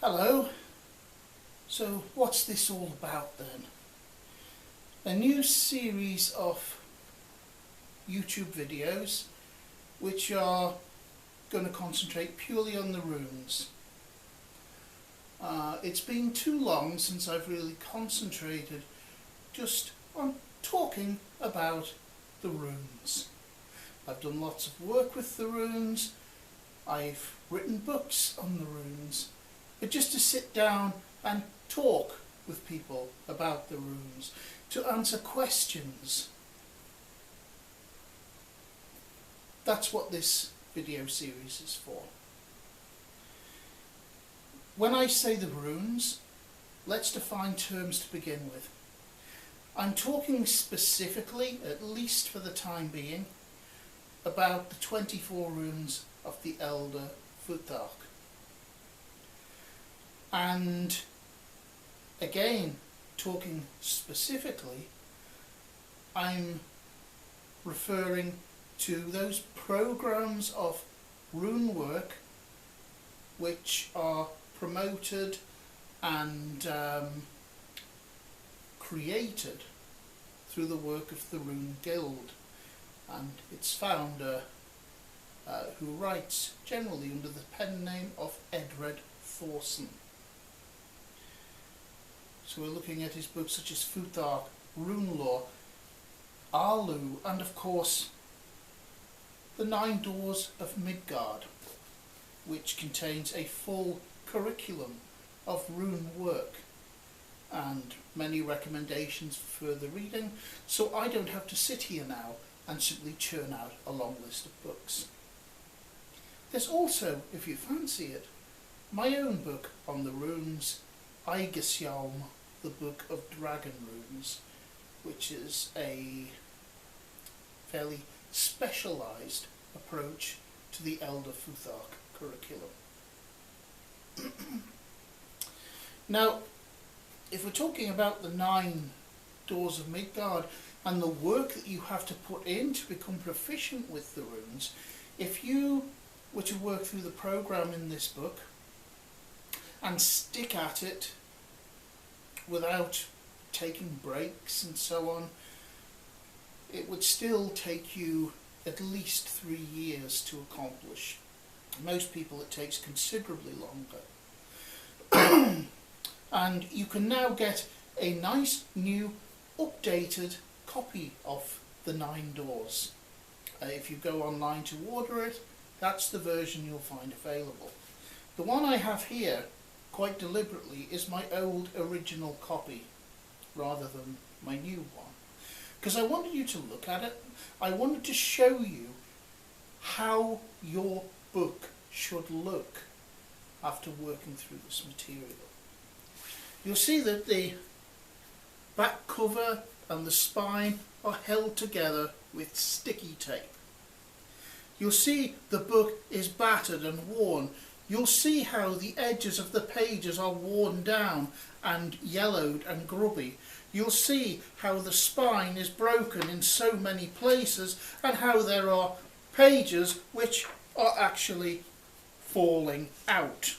Hello. So what's this all about then? A new series of YouTube videos which are going to concentrate purely on the runes. It's been too long since I've really concentrated just on talking about the runes. I've done lots of work with the runes, I've written books on the runes, but just to sit down and talk with people about the runes, to answer questions. That's what this video series is for. When I say the runes, let's define terms to begin with. I'm talking specifically, at least for the time being, about the 24 runes of the Elder Futhark. And again, talking specifically, I'm referring to those programs of rune work which are promoted and created through the work of the Rune Guild and its founder, who writes generally under the pen name of Edred Thorson. So we're looking at his books such as Futhark, Rune Lore, Arlu, and of course the 9 Doors of Midgard, which contains a full curriculum of rune work and many recommendations for further reading, so I don't have to sit here now and simply churn out a long list of books. There's also, if you fancy it, my own book on the runes, Aegishjalm, the Book of Dragon Runes, which is a fairly specialised approach to the Elder Futhark curriculum. Now, if we're talking about the 9 Doors of Midgard and the work that you have to put in to become proficient with the runes, if you were to work through the program in this book and stick at it without taking breaks and so on, it would still take you at least 3 years to accomplish. Most people it takes considerably longer. And you can now get a nice new updated copy of the 9 Doors. If you go online to order it, that's the version you'll find available. The one I have here, quite deliberately, is my old original copy rather than my new one, because I wanted you to look at it. I wanted to show you how your book should look after working through this material. You'll see that the back cover and the spine are held together with sticky tape. You'll see the book is battered and worn. You'll see how the edges of the pages are worn down and yellowed and grubby. You'll see how the spine is broken in so many places and how there are pages which are actually falling out.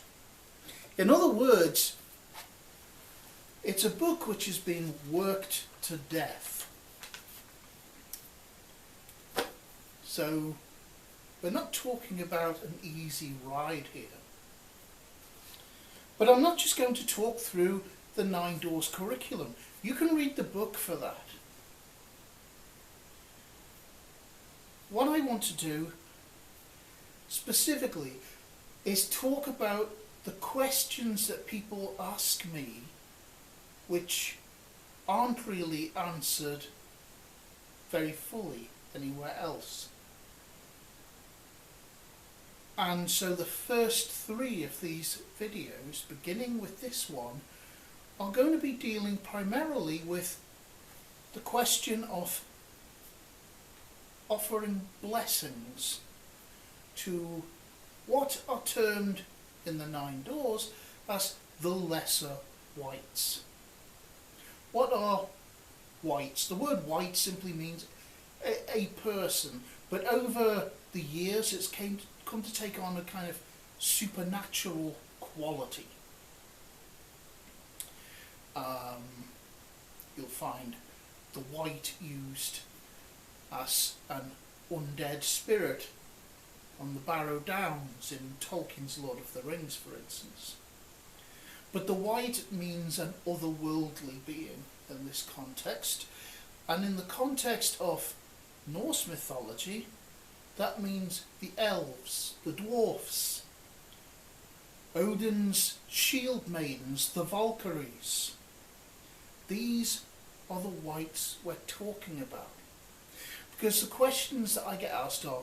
In other words, it's a book which has been worked to death. So we're not talking about an easy ride here. But I'm not just going to talk through the 9 Doors curriculum. You can read the book for that. What I want to do specifically is talk about the questions that people ask me which aren't really answered very fully anywhere else. And so the first 3 of these videos, beginning with this one, are going to be dealing primarily with the question of offering blessings to what are termed in the 9 Doors as the lesser wights. What are wights? The word wight simply means a person, but over the years it's come to take on a kind of supernatural quality. You'll find the wight used as an undead spirit on the Barrow Downs in Tolkien's Lord of the Rings, for instance. But the wight means an otherworldly being in this context, and in the context of Norse mythology, that means the elves, the dwarfs, Odin's shield maidens, the Valkyries. These are the wights we're talking about. Because the questions that I get asked are,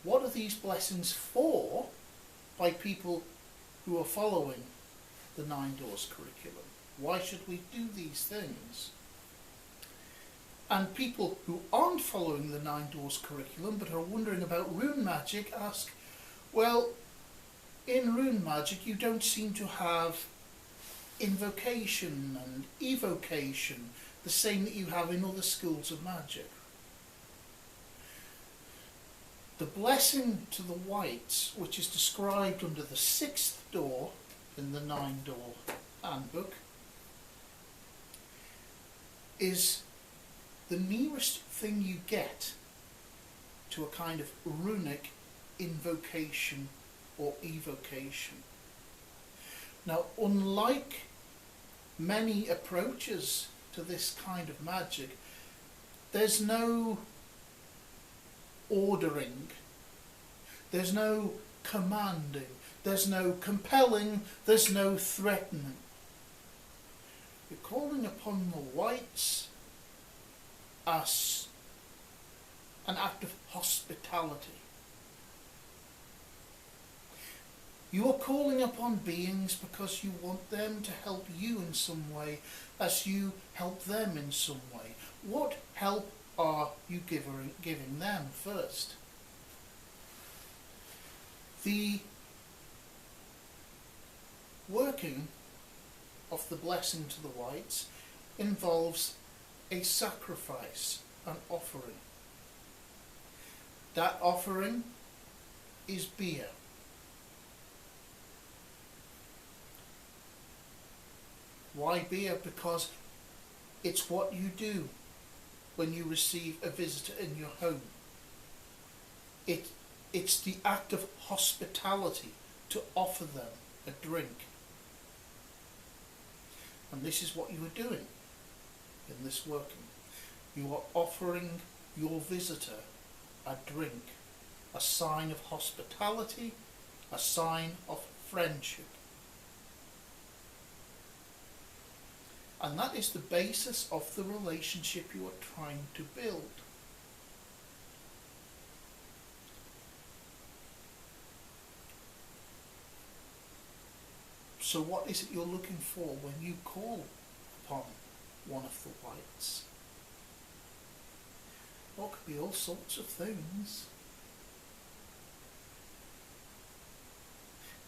what are these blessings for by people who are following the Nine Doors curriculum? Why should we do these things? And people who aren't following the Nine Doors curriculum but are wondering about rune magic ask, well, in rune magic you don't seem to have invocation and evocation, the same that you have in other schools of magic. The blessing to the wights, which is described under the 6th door in the 9-door handbook, is the nearest thing you get to a kind of runic invocation or evocation. Now, unlike many approaches to this kind of magic, there's no ordering, there's no commanding, there's no compelling, there's no threatening. You're calling upon the wights as an act of hospitality. You are calling upon beings because you want them to help you in some way as you help them in some way. What help are you giving them first? The working of the blessing to the wights involves a sacrifice, an offering. That offering is beer. Why beer? Because it's what you do when you receive a visitor in your home. It's the act of hospitality to offer them a drink. And this is what you are doing in this working. You are offering your visitor a drink, a sign of hospitality, a sign of friendship. And that is the basis of the relationship you are trying to build. So what is it you're looking for when you call upon one of the wights? Well, it could be all sorts of things.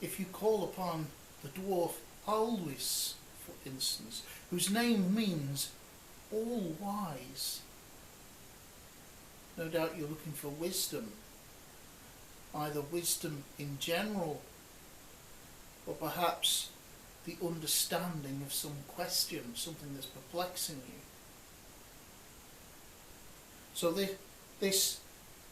If you call upon the dwarf Alwys, for instance, whose name means all wise, no doubt you're looking for wisdom, either wisdom in general or perhaps the understanding of some question, something that's perplexing you. So this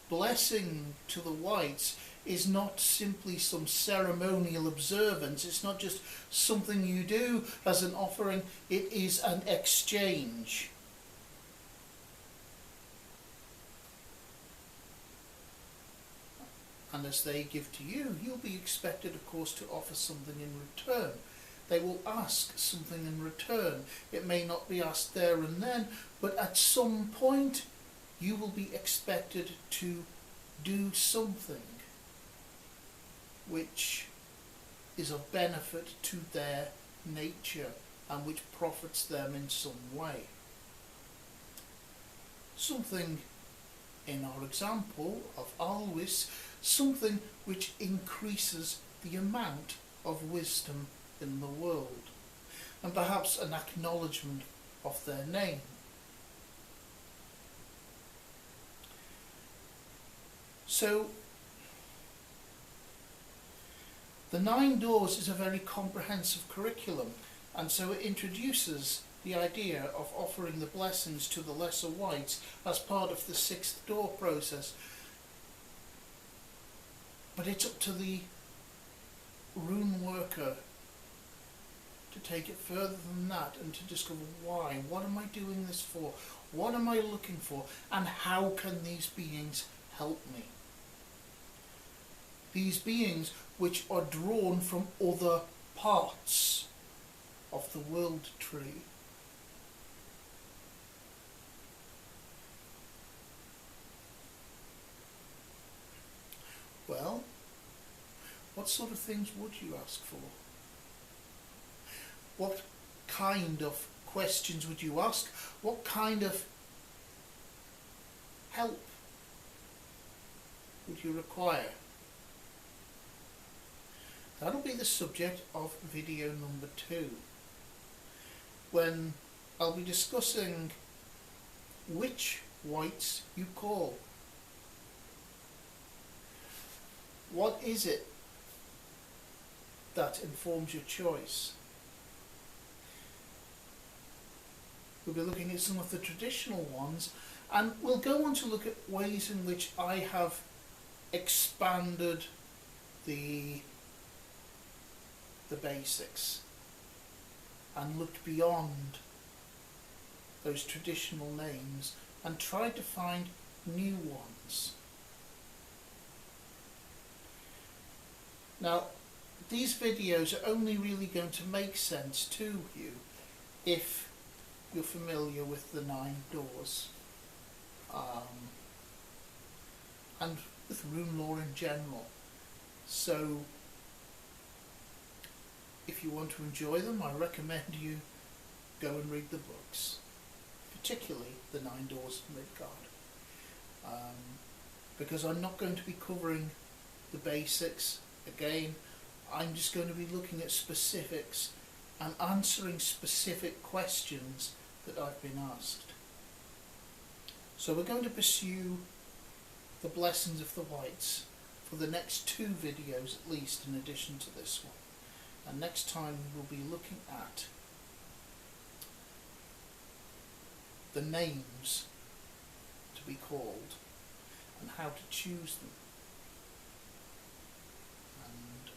blessing to the wights is not simply some ceremonial observance. It's not just something you do as an offering. It is an exchange. And as they give to you, you'll be expected, of course, to offer something in return. They will ask something in return. It may not be asked there and then, but at some point you will be expected to do something which is of benefit to their nature and which profits them in some way. Something, in our example of Alwys, something which increases the amount of wisdom in the world, and perhaps an acknowledgement of their name. So, the 9 Doors is a very comprehensive curriculum, And so it introduces the idea of offering the blessings to the lesser wights as part of the sixth door process. But it's up to the rune worker to take it further than that and to discover why. What am I doing this for? What am I looking for? And how can these beings help me? These beings which are drawn from other parts of the world tree. Well, what sort of things would you ask for? What kind of questions would you ask? What kind of help would you require? That'll be the subject of video number 2, when I'll be discussing which wights you call. What is it that informs your choice? We'll be looking at some of the traditional ones, and we'll go on to look at ways in which I have expanded the basics and looked beyond those traditional names and tried to find new ones. Now, these videos are only really going to make sense to you if you're familiar with the 9 doors and with rune lore in general. So if you want to enjoy them, I recommend you go and read the books, particularly the 9 doors of Midgard, because I'm not going to be covering the basics again. I'm just going to be looking at specifics and answering specific questions that I've been asked. So we're going to pursue the blessings of the wights for the next 2 videos at least, in addition to this one. And next time we'll be looking at the names to be called and how to choose them. And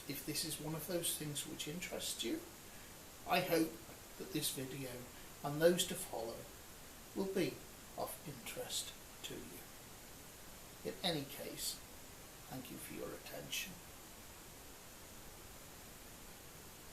if this is one of those things which interests you, I hope that this video and those to follow will be of interest to you. In any case, thank you for your attention.